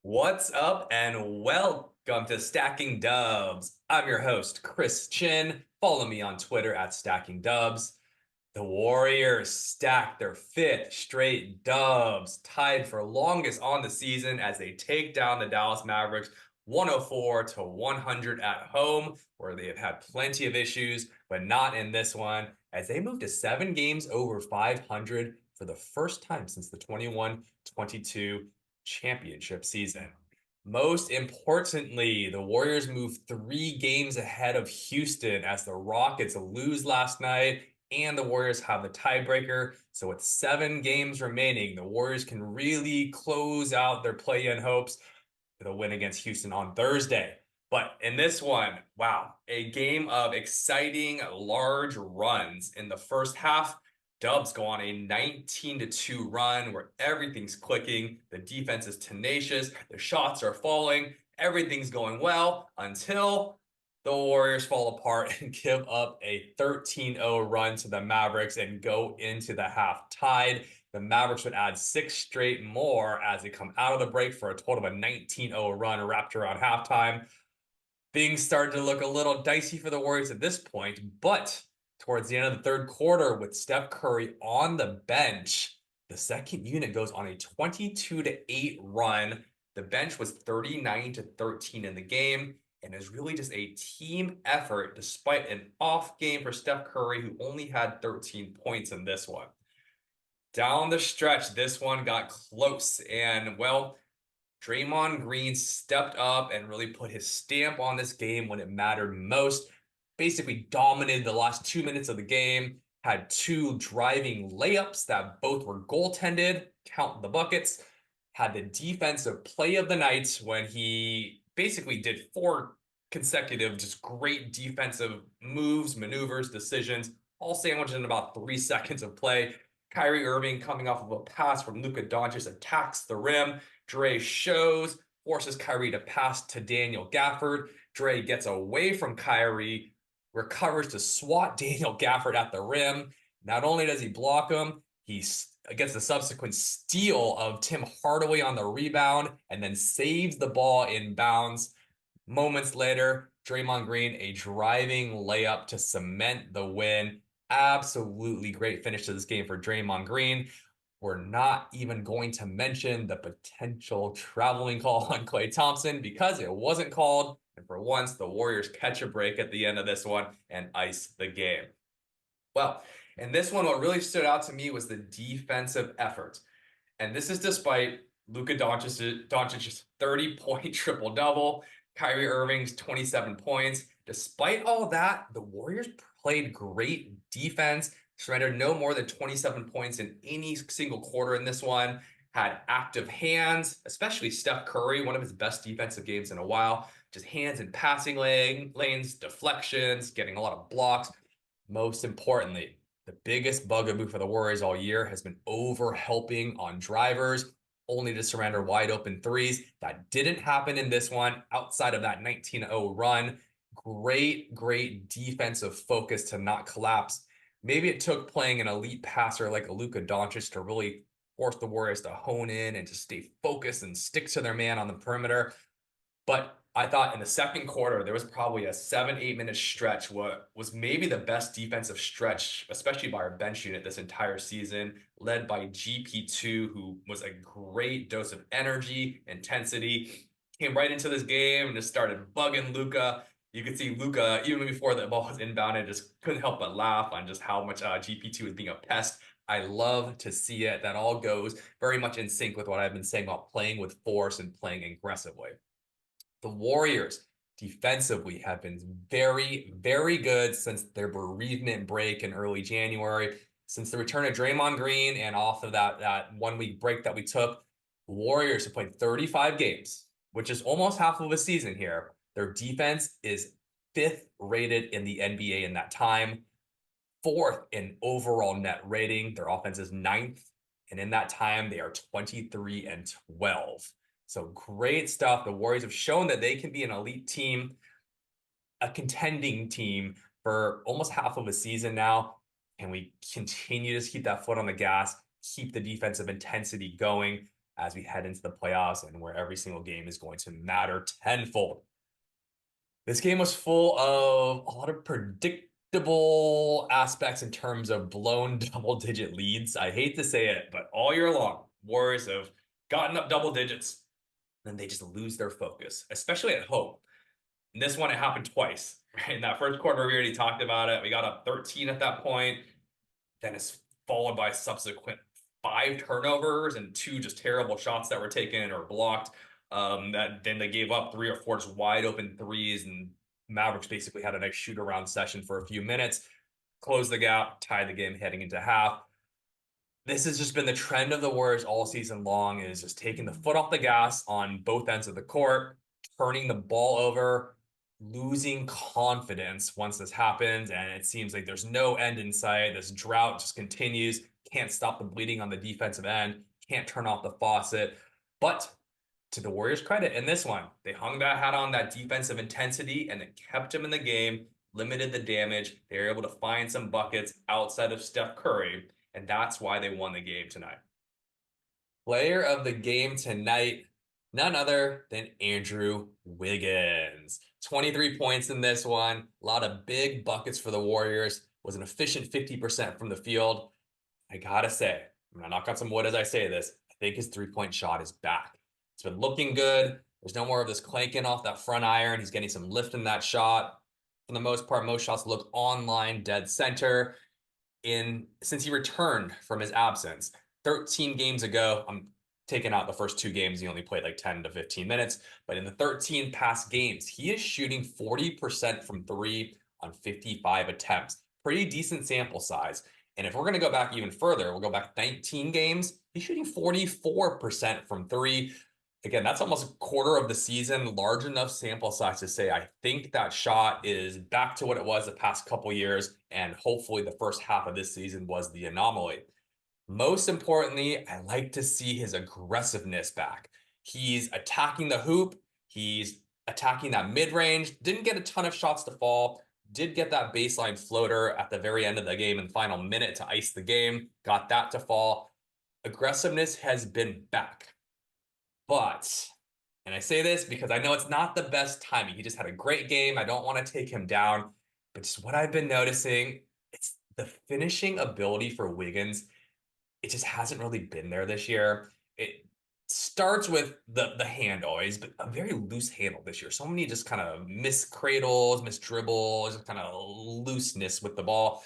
What's up and welcome to Stacking Dubs. I'm your host, Chris Chinn. Follow me on Twitter at Stacking Dubs. The Warriors stacked their fifth straight dubs, tied for longest on the season as they take down the Dallas Mavericks 104 to 100 at home, where they have had plenty of issues, but not in this one, as they moved to 7 games over 500 for the first time since the 21-22 championship season. Most importantly, the Warriors moved 3 games ahead of Houston as the Rockets lose last night and the Warriors have the tiebreaker. So with 7 games remaining, the Warriors can really close out their play-in hopes with a win against Houston on Thursday. But in this one, wow, a game of exciting large runs. In the first half, Dubs go on a 19-2 run where everything's clicking. The defense is tenacious. The shots are falling. Everything's going well until the Warriors fall apart and give up a 13-0 run to the Mavericks and go into the half tied. The Mavericks would add 6 straight more as they come out of the break for a total of a 19-0 run wrapped around halftime. Things started to look a little dicey for the Warriors at this point, but towards the end of the third quarter, with Steph Curry on the bench, the second unit goes on a 22-8 run. The bench was 39-13 in the game, and is really just a team effort despite an off game for Steph Curry, who only had 13 points in this one. Down the stretch, this one got close, and well, Draymond Green stepped up and really put his stamp on this game when it mattered most. Basically dominated the last 2 minutes of the game, had 2 driving layups that both were goaltended, count the buckets, had the defensive play of the night when he basically did 4 consecutive, just great defensive moves, maneuvers, decisions, all sandwiched in about 3 seconds of play. Kyrie Irving, coming off of a pass from Luka Doncic, attacks the rim. Dre shows, forces Kyrie to pass to Daniel Gafford. Dre gets away from Kyrie, recovers to swat Daniel Gafford at the rim. Not only does he block him, he gets the subsequent steal of Tim Hardaway on the rebound and then saves the ball in bounds. Moments later, Draymond Green, a driving layup to cement the win. Absolutely great finish to this game for Draymond Green. We're not even going to mention the potential traveling call on Klay Thompson because it wasn't called. And for once, the Warriors catch a break at the end of this one and ice the game. Well, in this one, what really stood out to me was the defensive effort. And this is despite Luka Doncic's 30-point triple-double, Kyrie Irving's 27 points. Despite all that, the Warriors played great defense, surrendered no more than 27 points in any single quarter in this one, had active hands, especially Steph Curry, one of his best defensive games in a while. Just hands in passing lanes, deflections, getting a lot of blocks. Most importantly, the biggest bugaboo for the Warriors all year has been over-helping on drivers, only to surrender wide open threes. That didn't happen in this one outside of that 19-0 run. Great defensive focus to not collapse. Maybe it took playing an elite passer like a Luka Doncic to really force the Warriors to hone in and to stay focused and stick to their man on the perimeter. But I thought in the second quarter, there was probably a 7-8 minute stretch, what was maybe the best defensive stretch, especially by our bench unit this entire season, led by GP2, who was a great dose of energy, intensity, came right into this game and just started bugging Luka. You could see Luka, even before the ball was inbounded, just couldn't help but laugh on just how much GP2 was being a pest. I love to see it. That all goes very much in sync with what I've been saying about playing with force and playing aggressively. The Warriors defensively have been very good since their bereavement break in early January. Since the return of Draymond Green and off of that 1 week break that we took, the Warriors have played 35 games, which is almost half of a season here. Their defense is 5th rated in the NBA in that time, 4th in overall net rating. Their offense is 9th, and in that time, they are 23-12. So great stuff. The Warriors have shown that they can be an elite team, a contending team for almost half of a season now. And we continue to keep that foot on the gas, keep the defensive intensity going. as we head into the playoffs and where every single game is going to matter tenfold. This game was full of a lot of predictable aspects in terms of blown double-digit leads. I hate to say it, but all year long, Warriors have gotten up double digits, then they just lose their focus, especially at home. In this one, it happened twice. Right? In that first quarter, we already talked about it. We got up 13 at that point. Then it's followed by subsequent 5 turnovers and 2 just terrible shots that were taken or blocked. That then they gave up 3 or 4 just wide open threes, and Mavericks basically had a nice shoot around session for a few minutes, closed the gap, tied the game heading into half. This has just been the trend of the Warriors all season long, is just taking the foot off the gas on both ends of the court, turning the ball over, losing confidence once this happens. And it seems like there's no end in sight. This drought just continues. Can't stop the bleeding on the defensive end. Can't turn off the faucet. But to the Warriors' credit in this one, they hung that hat on that defensive intensity and it kept them in the game, limited the damage. They were able to find some buckets outside of Steph Curry. And that's why they won the game tonight. Player of the game tonight, none other than Andrew Wiggins. 23 points in this one. A lot of big buckets for the Warriors. Was an efficient 50% from the field. I gotta say, I'm gonna knock on some wood as I say this. I think his three-point shot is back. It's been looking good. There's no more of this clanking off that front iron. He's getting some lift in that shot. For the most part, most shots look online, dead center. Since he returned from his absence 13 games ago, I'm taking out the first 2 games. He only played like 10 to 15 minutes, but in the 13 past games, he is shooting 40% from 3 on 55 attempts. Pretty decent sample size. And if we're going to go back even further, we'll go back 19 games. He's shooting 44% from 3. Again, that's almost a quarter of the season, large enough sample size to say I think that shot is back to what it was the past couple years, and hopefully the first half of this season was the anomaly. Most importantly, I like to see his aggressiveness back. He's attacking the hoop. He's attacking that mid-range. Didn't get a ton of shots to fall. Did get that baseline floater at the very end of the game in the final minute to ice the game. Got that to fall. Aggressiveness has been back. But, and I say this because I know it's not the best timing. He just had a great game. I don't want to take him down. But just what I've been noticing, it's the finishing ability for Wiggins. It just hasn't really been there this year. It starts with the hand always, but a very loose handle this year. So many just kind of cradles, dribbles, just kind of looseness with the ball.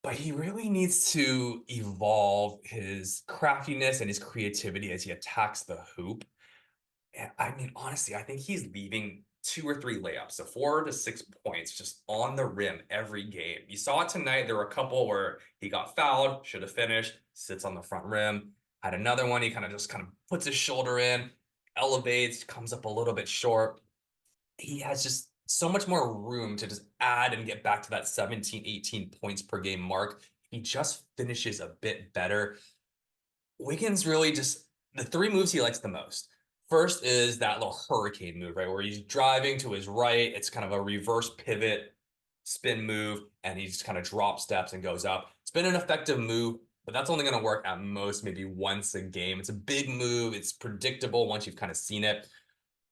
But he really needs to evolve his craftiness and his creativity as he attacks the hoop. And I mean, honestly, I think he's leaving 2 or 3 layups, so 4 to 6 points just on the rim every game. You saw it tonight. There were a couple where he got fouled, should have finished, sits on the front rim. Had another one, he kind of puts his shoulder in, elevates, comes up a little bit short. He has just so much more room to just add and get back to that 17, 18 points per game mark. He just finishes a bit better. Wiggins really just, the 3 moves he likes the most. First is that little hurricane move, right? Where he's driving to his right. It's kind of a reverse pivot spin move, and he just kind of drop steps and goes up. It's been an effective move, but that's only going to work at most maybe once a game. It's a big move. It's predictable once you've kind of seen it.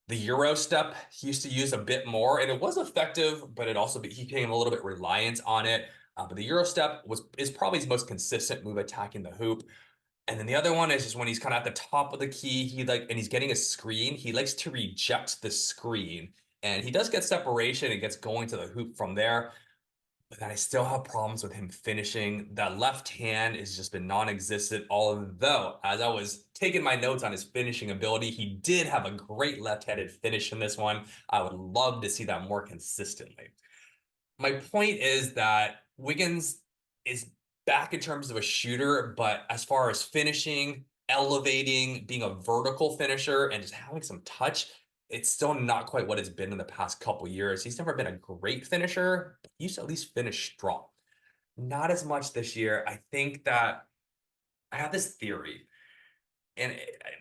The Euro step he used to use a bit more, and it was effective, but he became a little bit reliant on it. But the Euro step is probably his most consistent move attacking the hoop. And then the other one is just when he's kind of at the top of the key, and he's getting a screen, he likes to reject the screen. And he does get separation and gets going to the hoop from there. But then I still have problems with him finishing. That left hand has just been non-existent. Although, as I was taking my notes on his finishing ability, he did have a great left-handed finish in this one. I would love to see that more consistently. My point is that Wiggins is back in terms of a shooter, but as far as finishing, elevating, being a vertical finisher, and just having some touch, it's still not quite what it's been in the past couple years. He's never been a great finisher, but he used to at least finish strong. Not as much this year. I think that I have this theory, and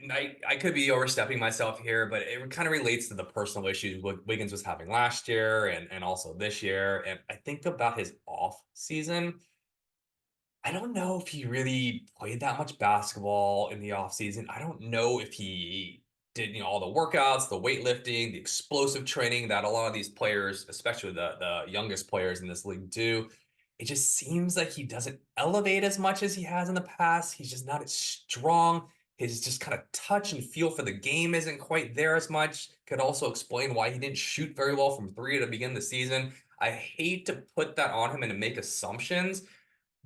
I could be overstepping myself here, but it kind of relates to the personal issues Wiggins was having last year and also this year. And I think about his off season. I don't know if he really played that much basketball in the offseason. I don't know if he did, all the workouts, the weightlifting, the explosive training that a lot of these players, especially the youngest players in this league, do. It just seems like he doesn't elevate as much as he has in the past. He's just not as strong. His just kind of touch and feel for the game isn't quite there as much. Could also explain why he didn't shoot very well from three to begin the season. I hate to put that on him and to make assumptions,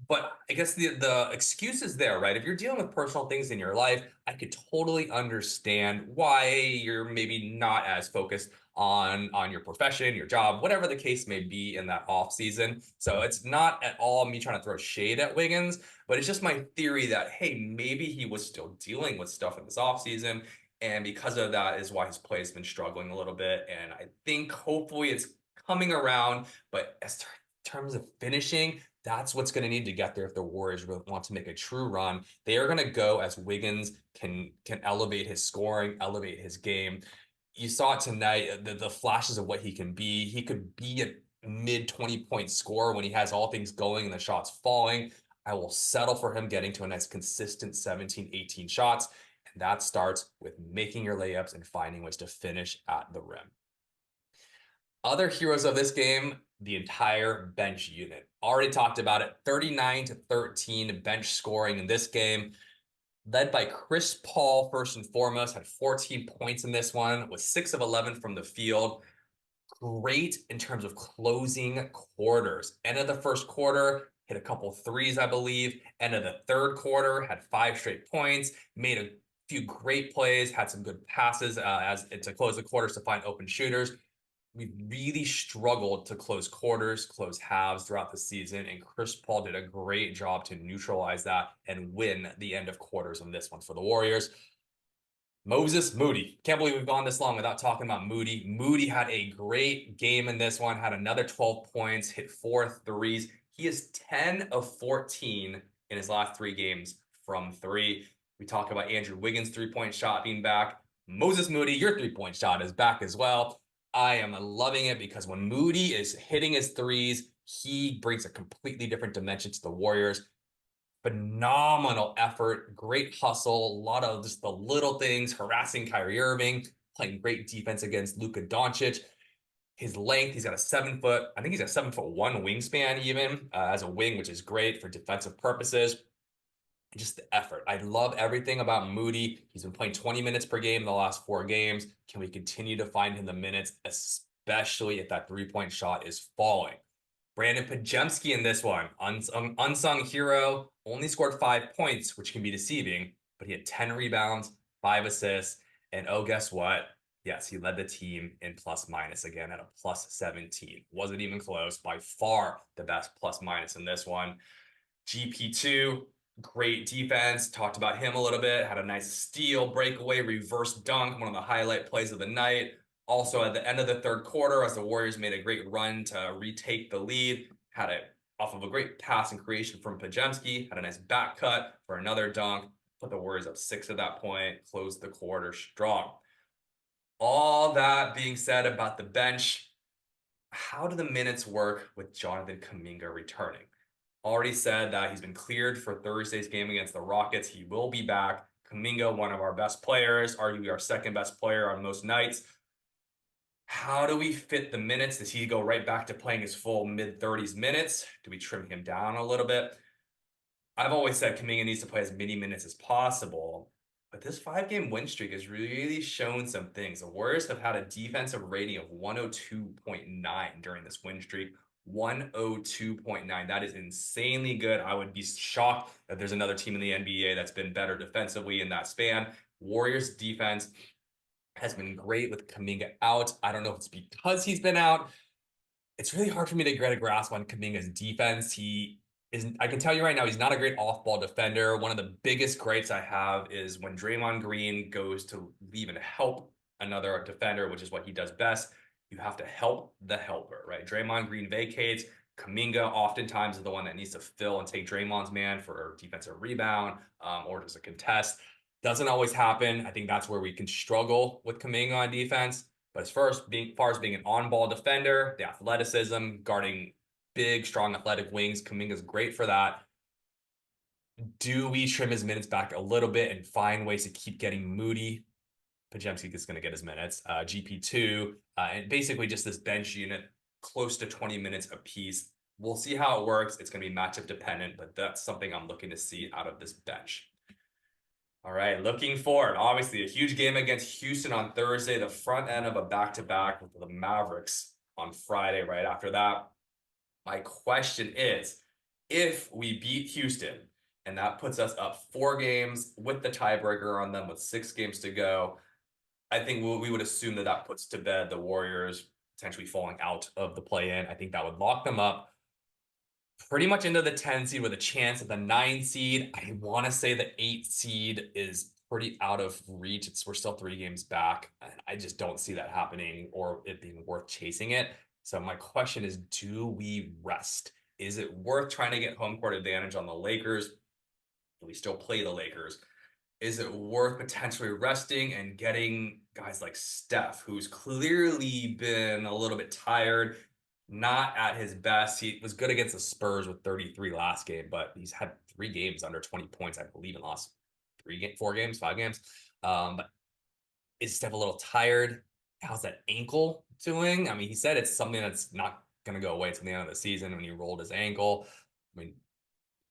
but I guess the excuse is there, right? If you're dealing with personal things in your life, I could totally understand why you're maybe not as focused on your profession, your job, whatever the case may be in that off season. So it's not at all me trying to throw shade at Wiggins, but it's just my theory that hey, maybe he was still dealing with stuff in this off season, and because of that is why his play has been struggling a little bit. And I think hopefully it's coming around, but as terms of finishing, that's what's going to need to get there if the Warriors really want to make a true run. They are going to go as Wiggins can elevate his scoring, elevate his game. You saw it tonight, the flashes of what he can be. He could be a mid 20-point scorer when he has all things going and the shots falling. I will settle for him getting to a nice consistent 17, 18 shots. And that starts with making your layups and finding ways to finish at the rim. Other heroes of this game, the entire bench unit. Already talked about it. 39-13 bench scoring in this game, led by Chris Paul first and foremost, had 14 points in this one, was 6 of 11 from the field. Great in terms of closing quarters. End of the first quarter, hit a couple threes, I believe. End of the third quarter, had 5 straight points, made a few great plays, had some good passes as to close the quarters to find open shooters. We've really struggled to close quarters, close halves throughout the season, and Chris Paul did a great job to neutralize that and win the end of quarters on this one for the Warriors. Moses Moody. Can't believe we've gone this long without talking about Moody. Moody had a great game in this one, had another 12 points, hit 4 threes. He is 10 of 14 in his last 3 games from three. We talk about Andrew Wiggins' 3-point shot being back. Moses Moody, your 3-point shot is back as well. I am loving it because when Moody is hitting his threes, he brings a completely different dimension to the Warriors. Phenomenal effort, great hustle, a lot of just the little things, harassing Kyrie Irving, playing great defense against Luka Doncic. His length, he's got a 7 foot, I think he's got a 7'1" wingspan even as a wing, which is great for defensive purposes. And just the effort. I love everything about Moody. He's been playing 20 minutes per game in the last 4 games. Can we continue to find him the minutes, especially if that 3-point shot is falling? Brandon Pajemski in this one, unsung hero, only scored 5 points, which can be deceiving, but he had 10 rebounds, 5 assists, and oh, guess what? Yes, he led the team in plus minus again at a plus 17. Wasn't even close. By far the best plus minus in this one. GP2, great defense. Talked about him a little bit. Had a nice steal, breakaway, reverse dunk, one of the highlight plays of the night. Also, at the end of the third quarter, as the Warriors made a great run to retake the lead, had it off of a great pass and creation from Pajemski, had a nice back cut for another dunk, put the Warriors up 6 at that point, closed the quarter strong. All that being said about the bench, how do the minutes work with Jonathan Kuminga returning? Already said that he's been cleared for Thursday's game against the Rockets. He will be back. Kuminga, one of our best players, arguably our second best player on most nights. How do we fit the minutes? Does he go right back to playing his full mid-30s minutes? Do we trim him down a little bit? I've always said Kuminga needs to play as many minutes as possible, but this 5-game win streak has really shown some things. The Warriors have had a defensive rating of 102.9 during this win streak. 102.9. That is insanely good. I would be shocked that there's another team in the NBA that's been better defensively in that span. Warriors defense has been great with Kuminga out. I don't know if it's because he's been out. It's really hard for me to get a grasp on Kuminga's defense. I can tell you right now, he's not a great off-ball defender. One of the biggest gripes I have is when Draymond Green goes to leave and help another defender, which is what he does best. You have to help the helper, right? Draymond Green vacates. Kuminga oftentimes is the one that needs to fill and take Draymond's man for defensive rebound or just a contest. Doesn't always happen. I think that's where we can struggle with Kuminga on defense. But as far as being an on-ball defender, the athleticism, guarding big, strong, athletic wings, Kuminga's great for that. Do we trim his minutes back a little bit and find ways to keep getting Moody? Pajemski is going to get his minutes. GP2, and basically just this bench unit close to 20 minutes apiece. We'll see how it works. It's going to be matchup dependent, but that's something I'm looking to see out of this bench. All right, looking forward. Obviously, a huge game against Houston on Thursday, the front end of a back-to-back with the Mavericks on Friday, right after that. My question is, if we beat Houston, and that puts us up 4 games with the tiebreaker on them with 6 games to go, I think we would assume that that puts to bed the Warriors potentially falling out of the play-in. I think that would lock them up pretty much into the 10 seed with a chance at the 9 seed. I want to say the 8 seed is pretty out of reach. We're still 3 games back. I just don't see that happening or it being worth chasing it. So my question is, do we rest? Is it worth trying to get home court advantage on the Lakers? Do we still play the Lakers? Is it worth potentially resting and getting guys like Steph, who's clearly been a little bit tired, not at his best? He was good against the Spurs with 33 last game, but he's had 3 games under 20 points, I believe, in the last 4 games, 5 games. But is Steph a little tired? How's that ankle doing? I mean, he said it's something that's not going to go away until the end of the season when he rolled his ankle. I mean,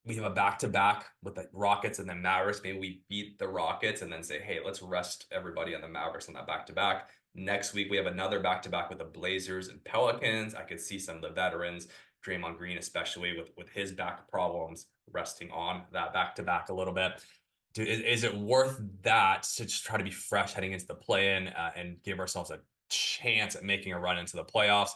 we have a back-to-back with the Rockets and then Mavericks. Maybe we beat the Rockets and then say, hey, let's rest everybody on the Mavericks on that back-to-back. Next week, we have another back-to-back with the Blazers and Pelicans. I could see some of the veterans, Draymond Green especially, with his back problems, resting on that back-to-back a little bit. Is it worth that to just try to be fresh heading into the play-in and give ourselves a chance at making a run into the playoffs?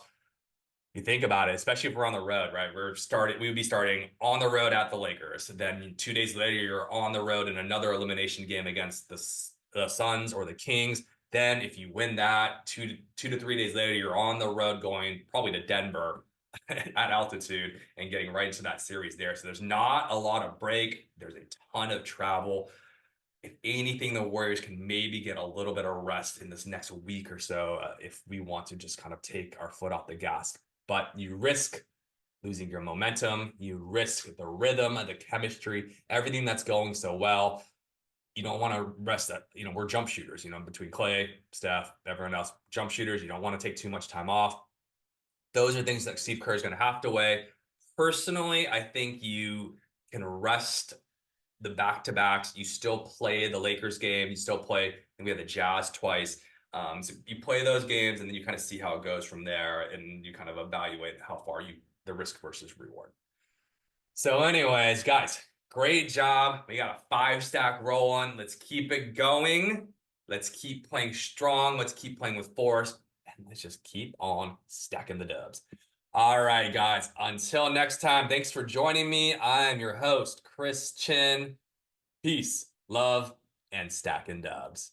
You think about it, especially if we're on the road, right? We would be starting on the road at the Lakers. Then 2 days later, you're on the road in another elimination game against the Suns or the Kings. Then if you win that, 2 to 3 days later, you're on the road going probably to Denver at altitude and getting right into that series there. So there's not a lot of break. There's a ton of travel. If anything, the Warriors can maybe get a little bit of rest in this next week or so if we want to just kind of take our foot off the gas. But you risk losing your momentum. You risk the rhythm, the chemistry, everything that's going so well. You don't want to rest that. We're jump shooters, between Clay, Steph, everyone else, jump shooters. You don't want to take too much time off. Those are things that Steve Kerr is going to have to weigh. Personally, I think you can rest the back-to-backs. You still play the Lakers game. You still play, and we have the Jazz twice. So you play those games and then you kind of see how it goes from there and you kind of evaluate how far the risk versus reward. So anyways, guys, great job. We got a 5-stack rolling. Let's keep it going. Let's keep playing strong. Let's keep playing with force. And let's just keep on stacking the dubs. All right, guys. Until next time, thanks for joining me. I am your host, Chris Chinn. Peace, love, and stacking dubs.